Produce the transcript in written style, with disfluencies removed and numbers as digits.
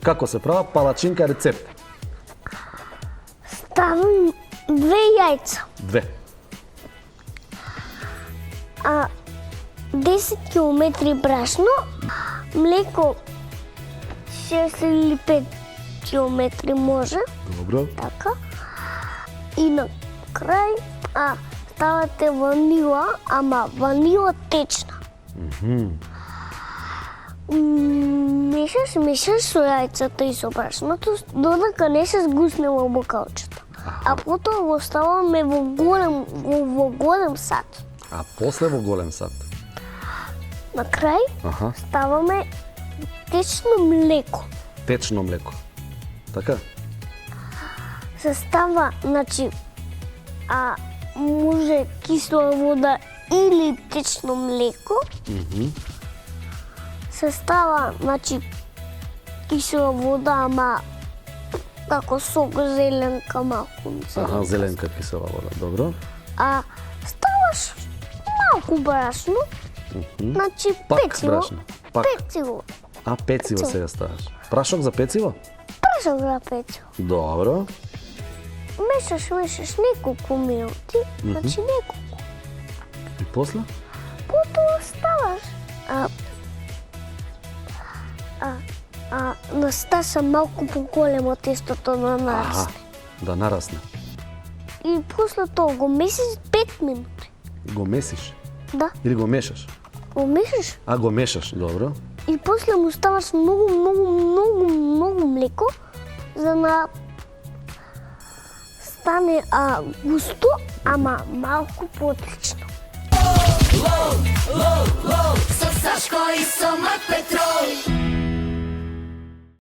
Како се права палачинка рецепт? Ставам 2 јајца, 2. 10 километри брашно, млеко 6 или 5 километри може, Добро. така. И на крај ставате ванила, ама ванила течна. Мешаш со јајцата и со брашното, додека не се сгусне во бокалчето. А потоа го ставаме во голем сад. А после во голем сад? На крај ставаме течно млеко. Течно млеко. Така? Се става, значи, може кисела вода или течно млеко. Се става, значи, кисела вода, ама како сок зеленка малку. Зеленка кисела вода, добро. Ставаш малку брашно, значи Пак пециво. брашно. Пак. Пециво. Пециво сега ставаш. Прашок за пециво? Прашок за пециво. Добро. Мешаш неколку минути, значи неколку. И после? Потоа ставаш. На стаса малку поголемо тестото да нарасне. Да нарасне. И после тоа го месиш 5 минути. Го месиш? Да, Или го мешаш? го месиш Го мешаш, добро. и после му ставаш многу млеко за да стане густо, ама малку потлично. Со Сашко и со Мак Петрол.